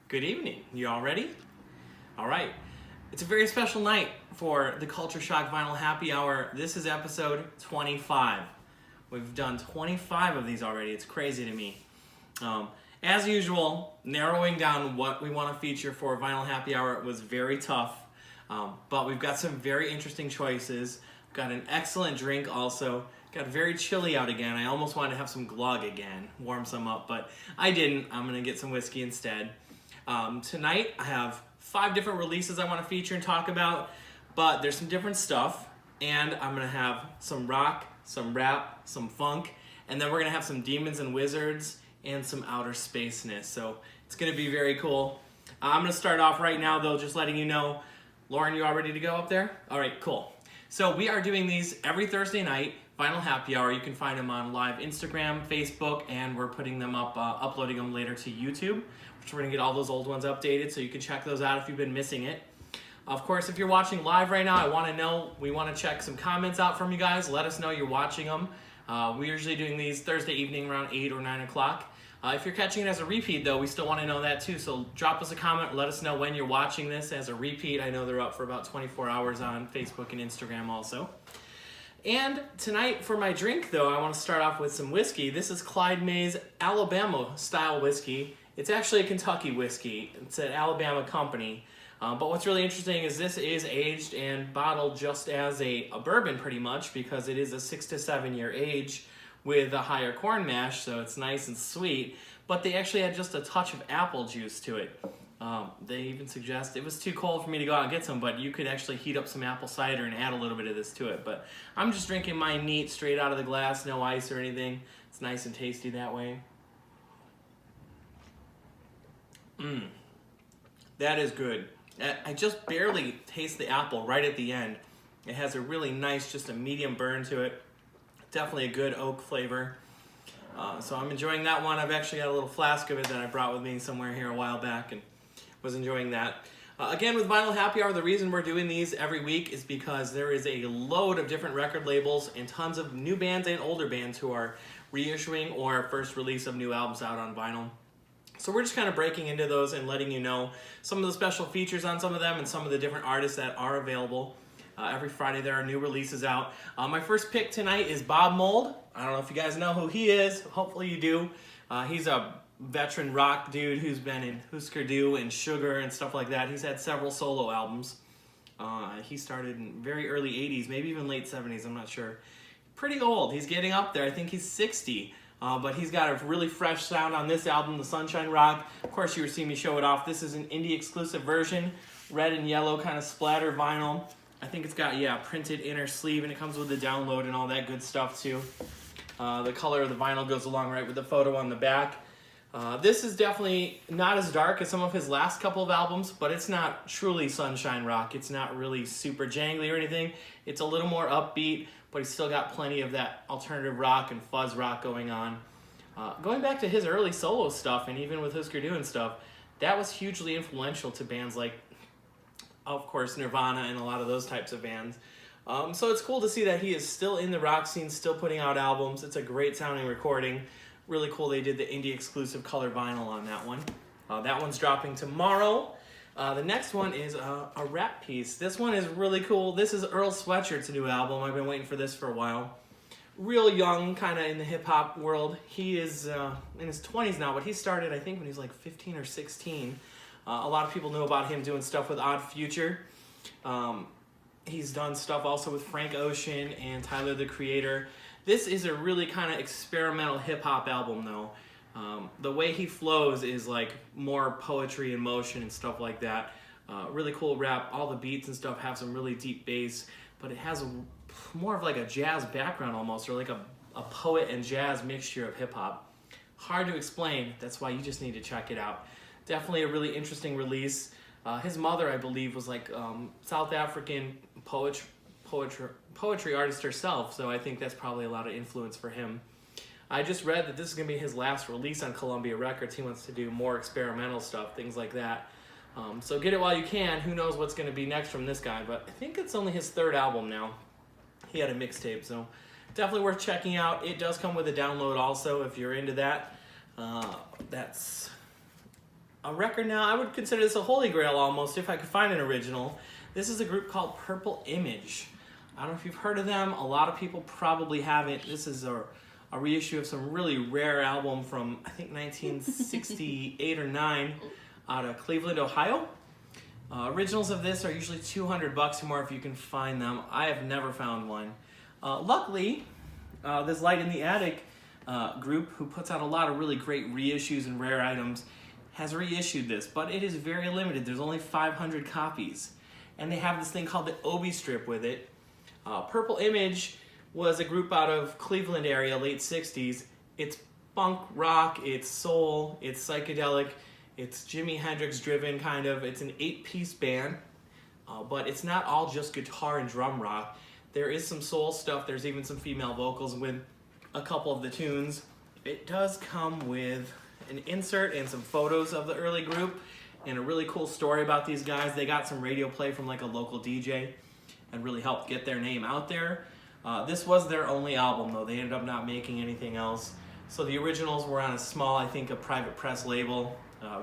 Good evening. You all ready? All right. It's a very special night for the Culture Shock Vinyl Happy Hour. This is episode 25. We've done 25 of these already. It's crazy to me. As usual, narrowing down what we want to feature for Vinyl Happy Hour was very tough. But we've got some very interesting choices. We've got an excellent drink also. Got very chilly out again. I almost wanted to have some glug again, warm some up, but I didn't. I'm going to get some whiskey instead. Tonight I have 5 different releases I want to feature and talk about, but there's some different stuff, and I'm going to have some rock, some rap, some funk, and then we're going to have some demons and wizards and some outer spaceness. So it's going to be very cool. I'm going to start off right now though, just letting you know. Lauren, you all ready to go up there? All right, cool. So we are doing these every Thursday night, Vinyl Happy Hour. You can find them on live Instagram, Facebook, and we're putting them up, uploading them later to YouTube, which we're gonna get all those old ones updated, so you can check those out if you've been missing it. Of course, if you're watching live right now, we want to check some comments out from you guys. Let us know you're watching them. We're usually doing these Thursday evening around 8 or 9 o'clock. If you're catching it as a repeat, though, we still want to know that too. So drop us a comment. Let us know when you're watching this as a repeat. I know they're up for about 24 hours on Facebook and Instagram also. And tonight for my drink, though, I want to start off with some whiskey. This is Clyde May's Alabama-style whiskey. It's actually a Kentucky whiskey. It's an Alabama company. But what's really interesting is this is aged and bottled just as a bourbon pretty much, because it is a 6 to 7 year age with a higher corn mash, so it's nice and sweet. But they actually had just a touch of apple juice to it. They even suggest, it was too cold for me to go out and get some, but you could actually heat up some apple cider and add a little bit of this to it. But I'm just drinking mine neat, straight out of the glass, no ice or anything. It's nice and tasty that way. That is good. I just barely taste the apple right at the end. It has a really nice, just a medium burn to it. Definitely a good oak flavor. So I'm enjoying that one. I've actually got a little flask of it that I brought with me somewhere here a while back and was enjoying that. Again, with Vinyl Happy Hour, the reason we're doing these every week is because there is a load of different record labels and tons of new bands and older bands who are reissuing or first release of new albums out on vinyl. So we're just kind of breaking into those and letting you know some of the special features on some of them and some of the different artists that are available. Every Friday there are new releases out. My first pick tonight is Bob Mould. I don't know if you guys know who he is. Hopefully you do. He's a veteran rock dude who's been in Husker Du and Sugar and stuff like that. He's had several solo albums. He started in very early 80s, maybe even late 70s, I'm not sure. Pretty old. He's getting up there. I think he's 60. But he's got a really fresh sound on this album, the Sunshine Rock. Of course, you were seeing me show it off. This is an indie exclusive version, red and yellow kind of splatter vinyl. I think it's got, printed inner sleeve, and it comes with the download and all that good stuff too. The color of the vinyl goes along right with the photo on the back. This is definitely not as dark as some of his last couple of albums, but it's not truly Sunshine Rock. It's not really super jangly or anything. It's a little more upbeat, but he's still got plenty of that alternative rock and fuzz rock going on. Going back to his early solo stuff, and even with Husker Du and stuff, that was hugely influential to bands like, of course, Nirvana and a lot of those types of bands. So it's cool to see that he is still in the rock scene, still putting out albums. It's a great sounding recording. Really cool they did the indie exclusive color vinyl on that one. That one's dropping tomorrow. The next one is a rap piece. This one is really cool. This is Earl Sweatshirt's new album. I've been waiting for this for a while. Real young, kind of in the hip-hop world. He is in his 20s now, but he started, I think, when he was like 15 or 16. A lot of people know about him doing stuff with Odd Future. He's done stuff also with Frank Ocean and Tyler, the Creator. This is a really kind of experimental hip-hop album, though. The way he flows is like more poetry and motion and stuff like that. Really cool rap. All the beats and stuff have some really deep bass, but it has more of like a jazz background almost, or like a poet and jazz mixture of hip-hop. Hard to explain. That's why you just need to check it out. Definitely a really interesting release. His mother, I believe, was like South African poetry artist herself, so I think that's probably a lot of influence for him. I just read that this is going to be his last release on Columbia Records. He wants to do more experimental stuff, things like that. So get it while you can. Who knows what's going to be next from this guy, but I think it's only his 3rd album now. He had a mixtape, so definitely worth checking out. It does come with a download also if you're into that. That's a record now. I would consider this a holy grail almost if I could find an original. This is a group called Purple Image. I don't know if you've heard of them. A lot of people probably haven't. This is a reissue of some really rare album from, I think, 1968 or 9 out of Cleveland, Ohio. Originals of this are usually $200 or more if you can find them. I have never found one. Luckily, this Light in the Attic group, who puts out a lot of really great reissues and rare items, has reissued this, but it is very limited. There's only 500 copies. And they have this thing called the Obi strip with it. Purple Image was a group out of Cleveland area, late 60s. It's funk rock, it's soul, it's psychedelic, it's Jimi Hendrix driven kind of. It's an 8-piece band, but it's not all just guitar and drum rock. There is some soul stuff, there's even some female vocals with a couple of the tunes. It does come with an insert and some photos of the early group and a really cool story about these guys. They got some radio play from like a local DJ and really helped get their name out there. This was their only album though. They ended up not making anything else. So the originals were on a small, I think, a private press label,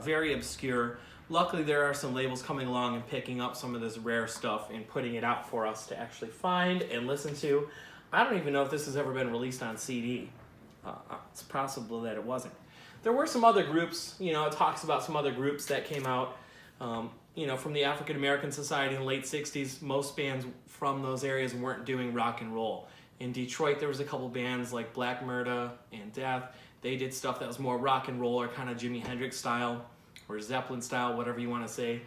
very obscure. Luckily there are some labels coming along and picking up some of this rare stuff and putting it out for us to actually find and listen to. I don't even know if this has ever been released on CD. It's possible that it wasn't. There were some other groups, it talks about some other groups that came out, from the African American Society in the late 60s. Most bands from those areas weren't doing rock and roll. In Detroit, there was a couple bands like Black Murda and Death. They did stuff that was more rock and roll or kind of Jimi Hendrix style or Zeppelin style, whatever you want to say.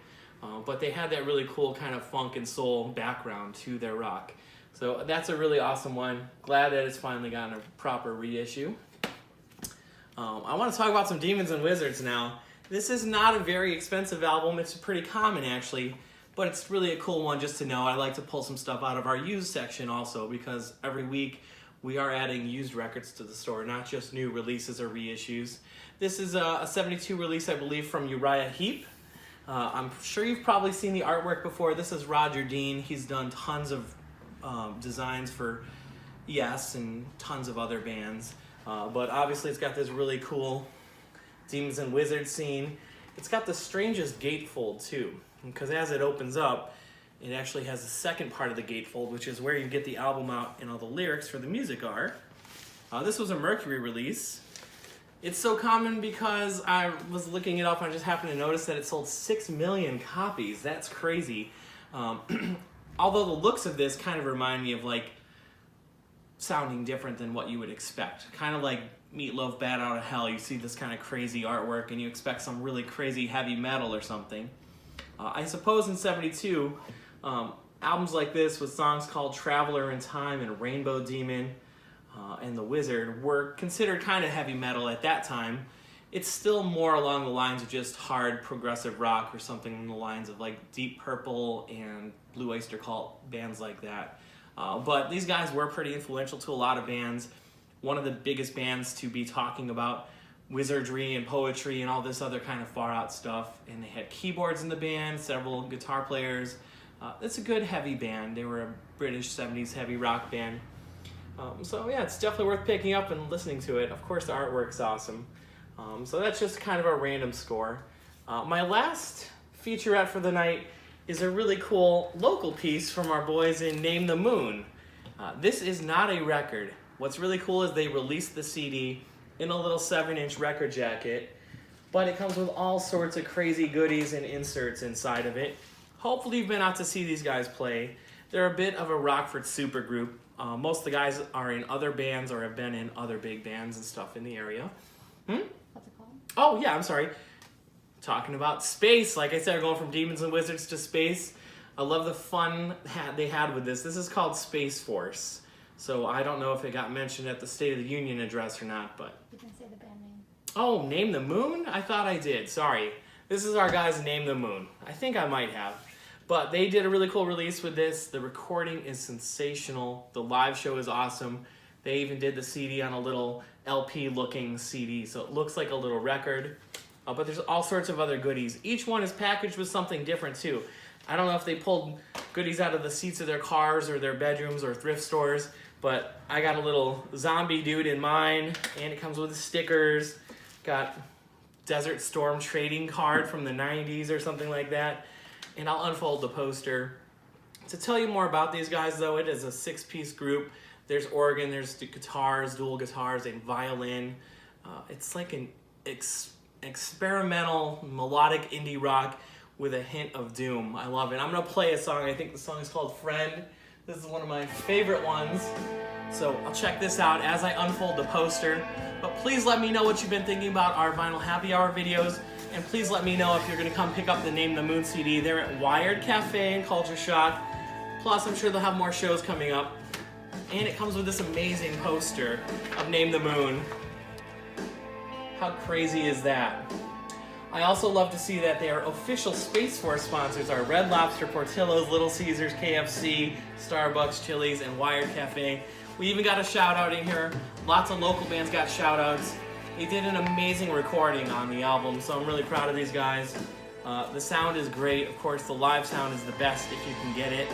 But they had that really cool kind of funk and soul background to their rock. So that's a really awesome one. Glad that it's finally gotten a proper reissue. I want to talk about some Demons and Wizards now. This is not a very expensive album. It's pretty common actually, but it's really a cool one just to know. I like to pull some stuff out of our used section also because every week we are adding used records to the store, not just new releases or reissues. This is a 72 release, I believe, from Uriah Heep. I'm sure you've probably seen the artwork before. This is Roger Dean. He's done tons of designs for Yes and tons of other bands. But obviously it's got this really cool Demons and Wizards scene. It's got the strangest gatefold too, because as it opens up, it actually has a second part of the gatefold, which is where you get the album out and all the lyrics for the music are. This was a Mercury release. It's so common because I was looking it up and I just happened to notice that it sold 6 million copies. That's crazy. Although the looks of this kind of remind me of like sounding different than what you would expect. Kind of like Meatloaf, Bad Out of Hell. You see this kind of crazy artwork and you expect some really crazy heavy metal or something. I suppose in 72, albums like this with songs called Traveler in Time and Rainbow Demon and The Wizard were considered kind of heavy metal at that time. It's still more along the lines of just hard progressive rock or something in the lines of like Deep Purple and Blue Oyster Cult, bands like that. But these guys were pretty influential to a lot of bands. One of the biggest bands to be talking about wizardry and poetry and all this other kind of far out stuff. And they had keyboards in the band, several guitar players. It's a good heavy band. They were a British 70s heavy rock band. So yeah, it's definitely worth picking up and listening to it. Of course, the artwork's awesome. So that's just kind of a random score. My last featurette for the night is a really cool local piece from our boys in Name the Moon. This is not a record. What's really cool is they released the CD in a little 7-inch record jacket, but it comes with all sorts of crazy goodies and inserts inside of it. Hopefully you've been out to see these guys play. They're a bit of a Rockford supergroup. Most of the guys are in other bands or have been in other big bands and stuff in the area. What's it called? Oh yeah, I'm sorry. Talking about space. Like I said, we're going from Demons and Wizards to space. I love the fun they had with this. This is called Space Force. So I don't know if it got mentioned at the State of the Union address or not, but... You didn't say the band name. Oh, Name the Moon? I thought I did. Sorry. This is our guys Name the Moon. I think I might have. But they did a really cool release with this. The recording is sensational. The live show is awesome. They even did the CD on a little LP-looking CD, so it looks like a little record. But there's all sorts of other goodies. Each one is packaged with something different, too. I don't know if they pulled goodies out of the seats of their cars or their bedrooms or thrift stores, but I got a little zombie dude in mine, and it comes with stickers. Got Desert Storm trading card from the 90s or something like that. And I'll unfold the poster. To tell you more about these guys, though, it is a 6-piece group. There's organ, there's guitars, dual guitars, and violin. It's like an experimental melodic indie rock with a hint of doom. I love it. I'm gonna play a song. I think the song is called Friend. This is one of my favorite ones. So I'll check this out as I unfold the poster. But please let me know what you've been thinking about our Vinyl Happy Hour videos. And please let me know if you're gonna come pick up the Name the Moon CD. They're at Wired Cafe and Culture Shock. Plus, I'm sure they'll have more shows coming up. And it comes with this amazing poster of Name the Moon. How crazy is that? I also love to see that their official Space Force sponsors are Red Lobster, Portillo's, Little Caesars, KFC, Starbucks, Chili's, and Wired Cafe. We even got a shout out in here. Lots of local bands got shout outs. They did an amazing recording on the album, so I'm really proud of these guys. The sound is great. Of course, the live sound is the best if you can get it.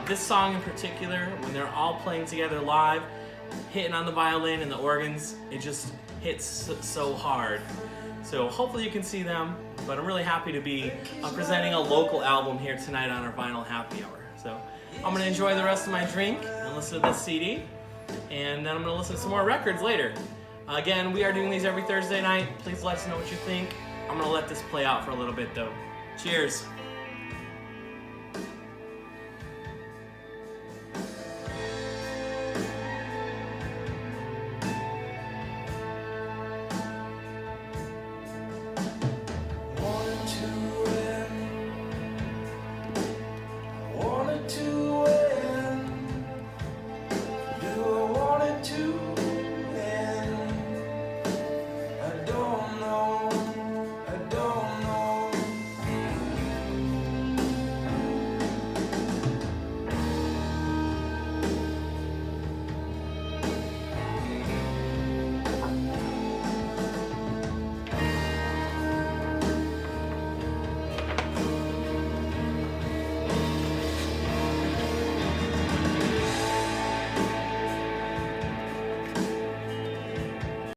This song in particular, when they're all playing together live, hitting on the violin and the organs, it just hits so hard. So hopefully you can see them, but I'm really happy to be presenting a local album here tonight on our Vinyl Happy Hour. So I'm going to enjoy the rest of my drink and listen to this CD, and then I'm going to listen to some more records later. Again, we are doing these every Thursday night. Please let us know what you think. I'm going to let this play out for a little bit though. Cheers.